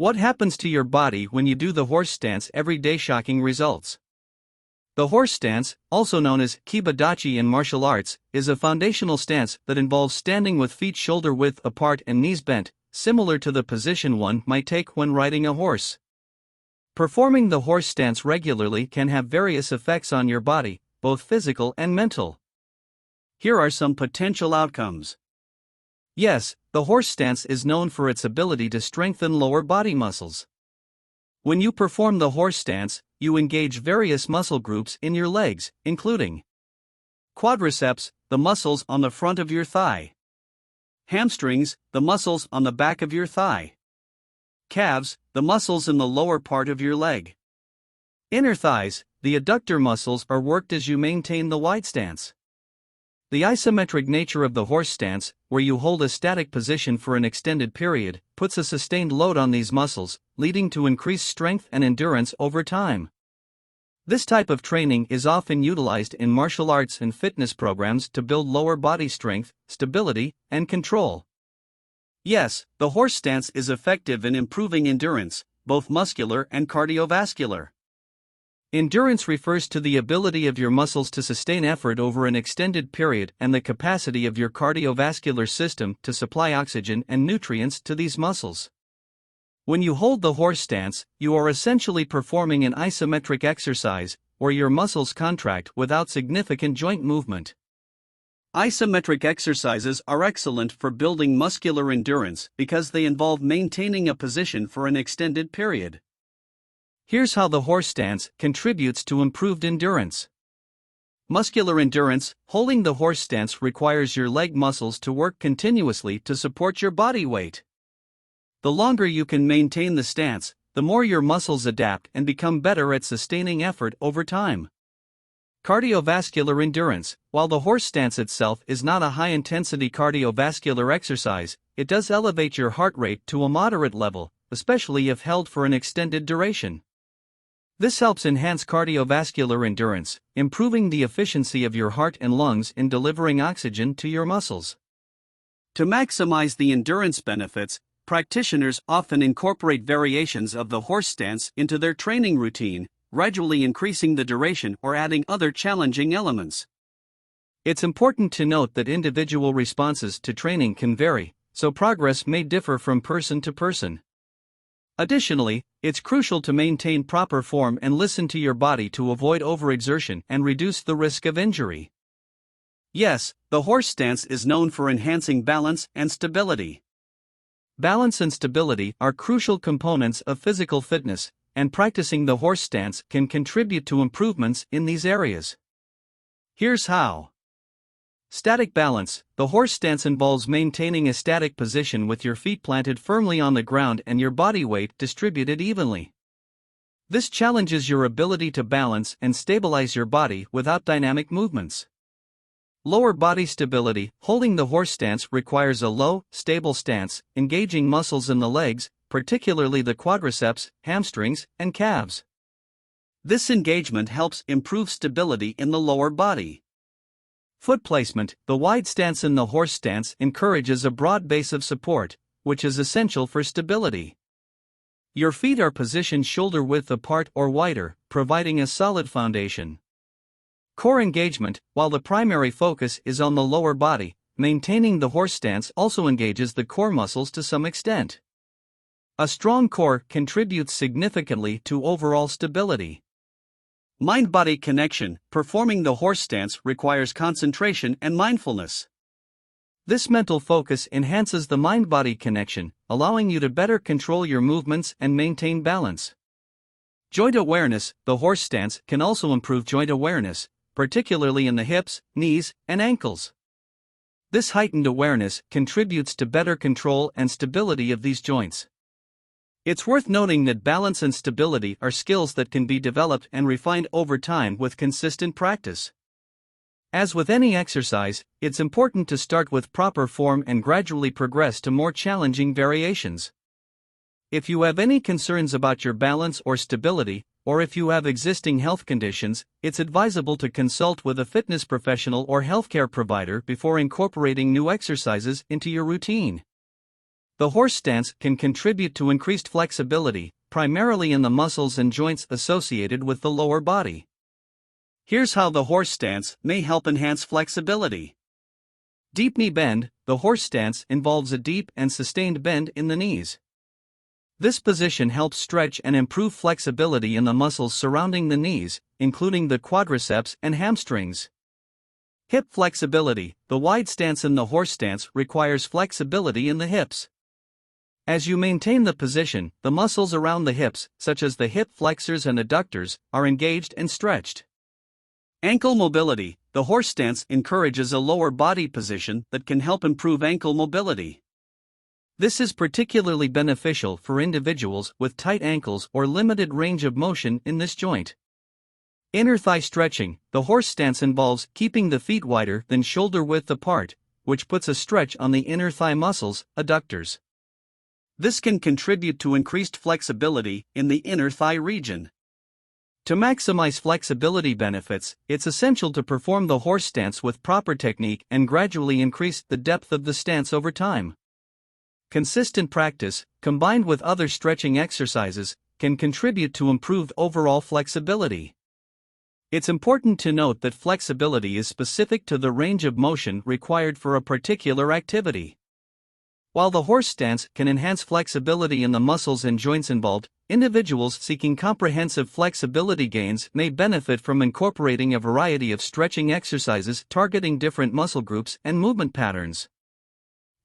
What happens to your body when you do the horse stance every day? Shocking results. The horse stance, also known as kiba dachi in martial arts, is a foundational stance that involves standing with feet shoulder width apart and knees bent, similar to the position one might take when riding a horse. Performing the horse stance regularly can have various effects on your body, both physical and mental. Here are some potential outcomes. Yes, the horse stance is known for its ability to strengthen lower body muscles. When you perform the horse stance, you engage various muscle groups in your legs, including quadriceps, the muscles on the front of your thigh; hamstrings, the muscles on the back of your thigh; calves, the muscles in the lower part of your leg; inner thighs, the adductor muscles are worked as you maintain the wide stance. The isometric nature of the horse stance, where you hold a static position for an extended period, puts a sustained load on these muscles, leading to increased strength and endurance over time. This type of training is often utilized in martial arts and fitness programs to build lower body strength, stability, and control. Yes, the horse stance is effective in improving endurance, both muscular and cardiovascular. Endurance refers to the ability of your muscles to sustain effort over an extended period and the capacity of your cardiovascular system to supply oxygen and nutrients to these muscles. When you hold the horse stance, you are essentially performing an isometric exercise, where your muscles contract without significant joint movement. Isometric exercises are excellent for building muscular endurance because they involve maintaining a position for an extended period. Here's how the horse stance contributes to improved endurance. Muscular endurance. Holding the horse stance requires your leg muscles to work continuously to support your body weight. The longer you can maintain the stance, the more your muscles adapt and become better at sustaining effort over time. Cardiovascular endurance. While the horse stance itself is not a high-intensity cardiovascular exercise, it does elevate your heart rate to a moderate level, especially if held for an extended duration. This helps enhance cardiovascular endurance, improving the efficiency of your heart and lungs in delivering oxygen to your muscles. To maximize the endurance benefits, practitioners often incorporate variations of the horse stance into their training routine, gradually increasing the duration or adding other challenging elements. It's important to note that individual responses to training can vary, so progress may differ from person to person. Additionally, it's crucial to maintain proper form and listen to your body to avoid overexertion and reduce the risk of injury. Yes, the horse stance is known for enhancing balance and stability. Balance and stability are crucial components of physical fitness, and practicing the horse stance can contribute to improvements in these areas. Here's how. Static balance. The horse stance involves maintaining a static position with your feet planted firmly on the ground and your body weight distributed evenly. This challenges your ability to balance and stabilize your body without dynamic movements. Lower body stability. Holding the horse stance requires a low, stable stance, engaging muscles in the legs, particularly the quadriceps, hamstrings, and calves. This engagement helps improve stability in the lower body. Foot placement. The wide stance in the horse stance encourages a broad base of support, which is essential for stability. Your feet are positioned shoulder width apart or wider, providing a solid foundation. Core engagement. While the primary focus is on the lower body, maintaining the horse stance also engages the core muscles to some extent. A strong core contributes significantly to overall stability. Mind-body connection. Performing the horse stance requires concentration and mindfulness. This mental focus enhances the mind-body connection, allowing you to better control your movements and maintain balance. Joint awareness. The horse stance can also improve joint awareness, particularly in the hips, knees, and ankles. This heightened awareness contributes to better control and stability of these joints. It's worth noting that balance and stability are skills that can be developed and refined over time with consistent practice. As with any exercise, it's important to start with proper form and gradually progress to more challenging variations. If you have any concerns about your balance or stability, or if you have existing health conditions, it's advisable to consult with a fitness professional or healthcare provider before incorporating new exercises into your routine. The horse stance can contribute to increased flexibility, primarily in the muscles and joints associated with the lower body. Here's how the horse stance may help enhance flexibility. Deep knee bend. The horse stance involves a deep and sustained bend in the knees. This position helps stretch and improve flexibility in the muscles surrounding the knees, including the quadriceps and hamstrings. Hip flexibility. The wide stance in the horse stance requires flexibility in the hips. As you maintain the position, the muscles around the hips, such as the hip flexors and adductors, are engaged and stretched. Ankle mobility. The horse stance encourages a lower body position that can help improve ankle mobility. This is particularly beneficial for individuals with tight ankles or limited range of motion in this joint. Inner thigh stretching. The horse stance involves keeping the feet wider than shoulder width apart, which puts a stretch on the inner thigh muscles, adductors. This can contribute to increased flexibility in the inner thigh region. To maximize flexibility benefits, it's essential to perform the horse stance with proper technique and gradually increase the depth of the stance over time. Consistent practice, combined with other stretching exercises, can contribute to improved overall flexibility. It's important to note that flexibility is specific to the range of motion required for a particular activity. While the horse stance can enhance flexibility in the muscles and joints involved, individuals seeking comprehensive flexibility gains may benefit from incorporating a variety of stretching exercises targeting different muscle groups and movement patterns.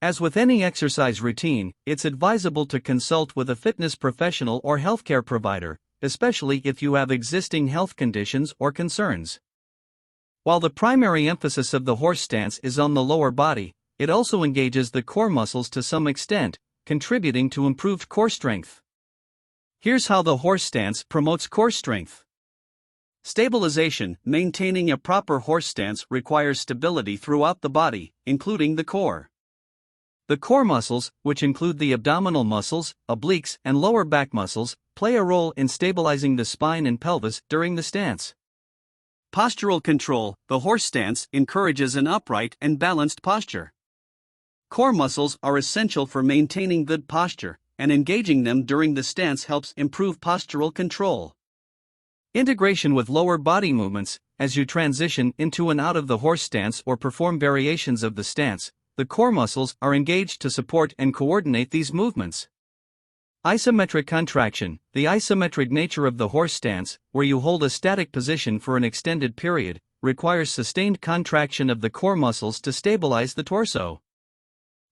As with any exercise routine, it's advisable to consult with a fitness professional or healthcare provider, especially if you have existing health conditions or concerns. While the primary emphasis of the horse stance is on the lower body, it also engages the core muscles to some extent, contributing to improved core strength. Here's how the horse stance promotes core strength. Stabilization. Maintaining a proper horse stance requires stability throughout the body, including the core. The core muscles, which include the abdominal muscles, obliques, and lower back muscles, play a role in stabilizing the spine and pelvis during the stance. Postural control. The horse stance encourages an upright and balanced posture. Core muscles are essential for maintaining good posture, and engaging them during the stance helps improve postural control. Integration with lower body movements. As you transition into and out of the horse stance or perform variations of the stance, the core muscles are engaged to support and coordinate these movements. Isometric contraction. The isometric nature of the horse stance, where you hold a static position for an extended period, requires sustained contraction of the core muscles to stabilize the torso.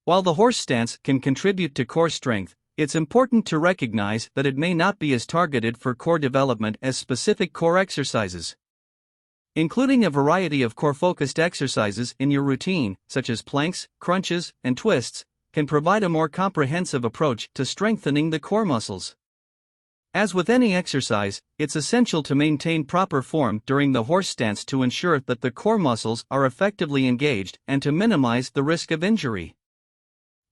While the horse stance can contribute to core strength, it's important to recognize that it may not be as targeted for core development as specific core exercises. Including a variety of core-focused exercises in your routine, such as planks, crunches, and twists, can provide a more comprehensive approach to strengthening the core muscles. As with any exercise, it's essential to maintain proper form during the horse stance to ensure that the core muscles are effectively engaged and to minimize the risk of injury.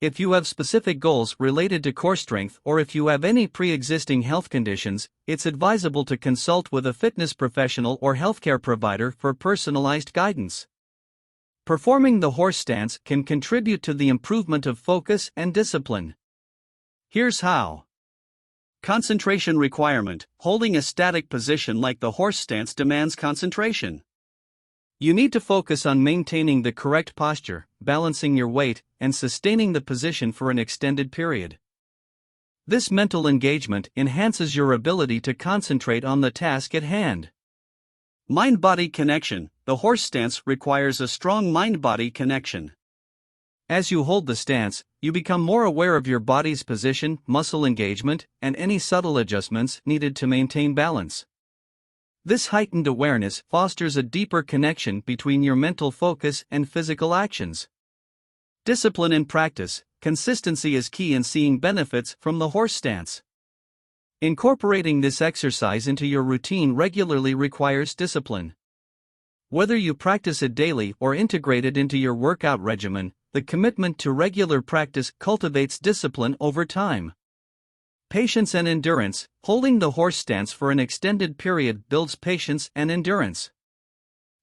If you have specific goals related to core strength or if you have any pre-existing health conditions, it's advisable to consult with a fitness professional or healthcare provider for personalized guidance. Performing the horse stance can contribute to the improvement of focus and discipline. Here's how. Concentration requirement. Holding a static position like the horse stance demands concentration. You need to focus on maintaining the correct posture, balancing your weight, and sustaining the position for an extended period. This mental engagement enhances your ability to concentrate on the task at hand. Mind-body connection. The horse stance requires a strong mind-body connection. As you hold the stance, you become more aware of your body's position, muscle engagement, and any subtle adjustments needed to maintain balance. This heightened awareness fosters a deeper connection between your mental focus and physical actions. Discipline in practice. Consistency is key in seeing benefits from the horse stance. Incorporating this exercise into your routine regularly requires discipline. Whether you practice it daily or integrate it into your workout regimen, the commitment to regular practice cultivates discipline over time. Patience and endurance. Holding the horse stance for an extended period builds patience and endurance.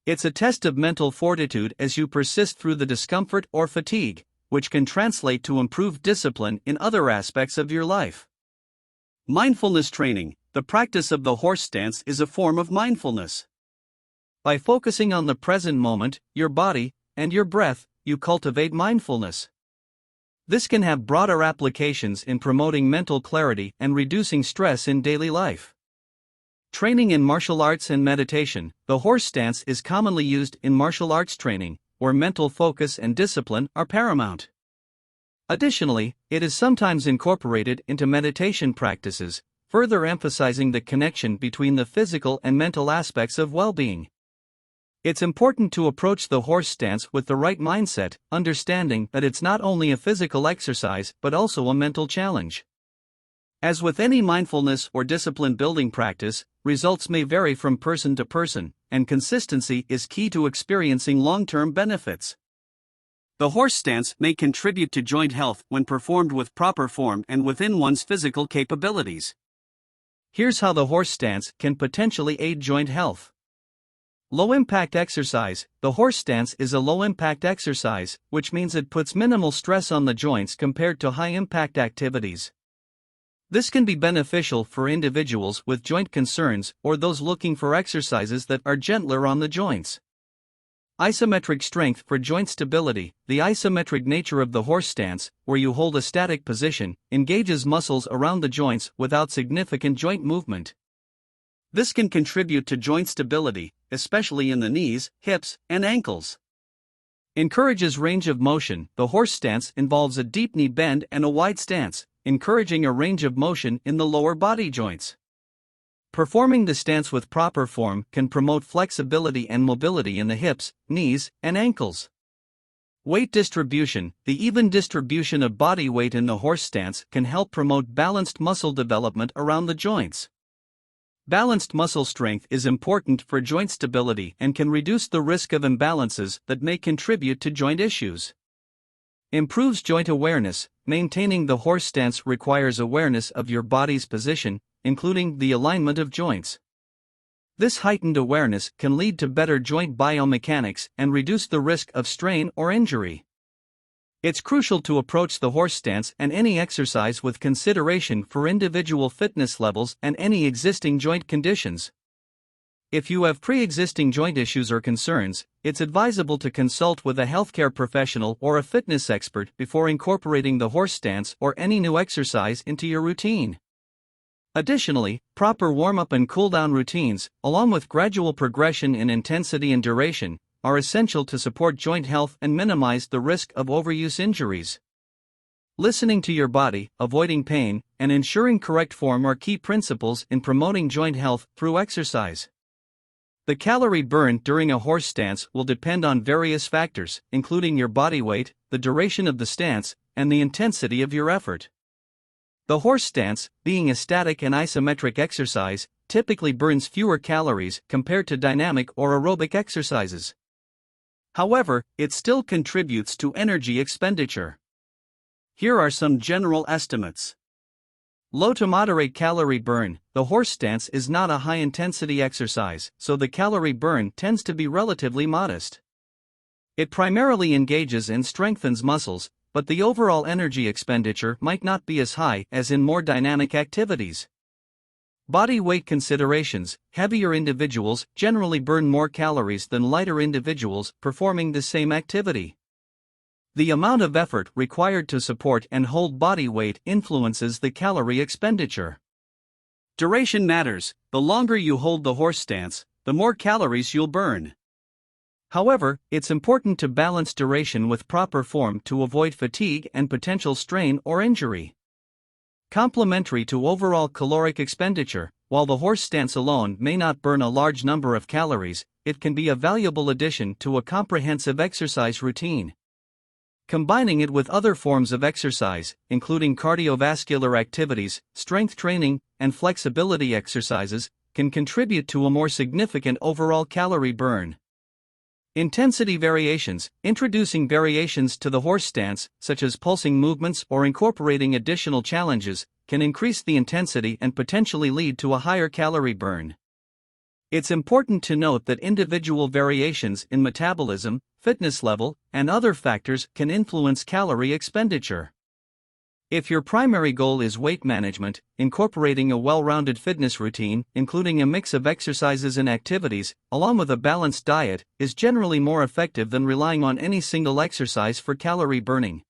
It's a test of mental fortitude as you persist through the discomfort or fatigue, which can translate to improved discipline in other aspects of your life. Mindfulness training. The practice of the horse stance is a form of mindfulness. By focusing on the present moment, your body, and your breath, you cultivate mindfulness. This can have broader applications in promoting mental clarity and reducing stress in daily life. Training in martial arts and meditation. The horse stance is commonly used in martial arts training, where mental focus and discipline are paramount. Additionally, it is sometimes incorporated into meditation practices, further emphasizing the connection between the physical and mental aspects of well-being. It's important to approach the horse stance with the right mindset, understanding that it's not only a physical exercise but also a mental challenge. As with any mindfulness or discipline building practice, results may vary from person to person, and consistency is key to experiencing long-term benefits. The horse stance may contribute to joint health when performed with proper form and within one's physical capabilities. Here's how the horse stance can potentially aid joint health. Low-impact exercise. The horse stance is a low-impact exercise, which means it puts minimal stress on the joints compared to high-impact activities. This can be beneficial for individuals with joint concerns or those looking for exercises that are gentler on the joints. Isometric strength for joint stability. The isometric nature of the horse stance, where you hold a static position, engages muscles around the joints without significant joint movement. This can contribute to joint stability, especially in the knees, hips, and ankles. Encourages range of motion. The horse stance involves a deep knee bend and a wide stance, encouraging a range of motion in the lower body joints. Performing the stance with proper form can promote flexibility and mobility in the hips, knees, and ankles. Weight distribution. The even distribution of body weight in the horse stance can help promote balanced muscle development around the joints. Balanced muscle strength is important for joint stability and can reduce the risk of imbalances that may contribute to joint issues. Improves joint awareness. Maintaining the horse stance requires awareness of your body's position, including the alignment of joints. This heightened awareness can lead to better joint biomechanics and reduce the risk of strain or injury. It's crucial to approach the horse stance and any exercise with consideration for individual fitness levels and any existing joint conditions. If you have pre-existing joint issues or concerns, it's advisable to consult with a healthcare professional or a fitness expert before incorporating the horse stance or any new exercise into your routine. Additionally, proper warm-up and cool-down routines, along with gradual progression in intensity and duration, are essential to support joint health and minimize the risk of overuse injuries. Listening to your body, avoiding pain, and ensuring correct form are key principles in promoting joint health through exercise. The calorie burn during a horse stance will depend on various factors, including your body weight, the duration of the stance, and the intensity of your effort. The horse stance, being a static and isometric exercise, typically burns fewer calories compared to dynamic or aerobic exercises. However, it still contributes to energy expenditure. Here are some general estimates. Low to moderate calorie burn. The horse stance is not a high-intensity exercise, so the calorie burn tends to be relatively modest. It primarily engages and strengthens muscles, but the overall energy expenditure might not be as high as in more dynamic activities. Body weight considerations. Heavier individuals generally burn more calories than lighter individuals performing the same activity. The amount of effort required to support and hold body weight influences the calorie expenditure. Duration matters. The longer you hold the horse stance, the more calories you'll burn. However, it's important to balance duration with proper form to avoid fatigue and potential strain or injury. Complementary to overall caloric expenditure, while the horse stance alone may not burn a large number of calories, it can be a valuable addition to a comprehensive exercise routine. Combining it with other forms of exercise, including cardiovascular activities, strength training, and flexibility exercises, can contribute to a more significant overall calorie burn. Intensity variations. Introducing variations to the horse stance, such as pulsing movements or incorporating additional challenges, can increase the intensity and potentially lead to a higher calorie burn. It's important to note that individual variations in metabolism, fitness level, and other factors can influence calorie expenditure. If your primary goal is weight management, incorporating a well-rounded fitness routine, including a mix of exercises and activities, along with a balanced diet, is generally more effective than relying on any single exercise for calorie burning.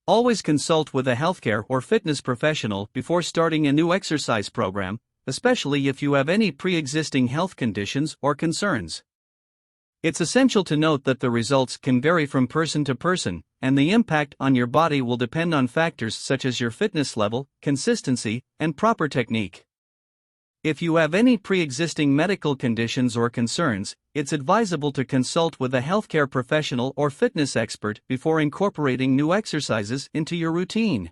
Always consult with a healthcare or fitness professional before starting a new exercise program, especially if you have any pre-existing health conditions or concerns. It's essential to note that the results can vary from person to person, and the impact on your body will depend on factors such as your fitness level, consistency, and proper technique. If you have any pre-existing medical conditions or concerns, it's advisable to consult with a healthcare professional or fitness expert before incorporating new exercises into your routine.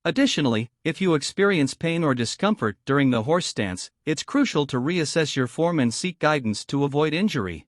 Additionally, if you experience pain or discomfort during the horse stance, it's crucial to reassess your form and seek guidance to avoid injury.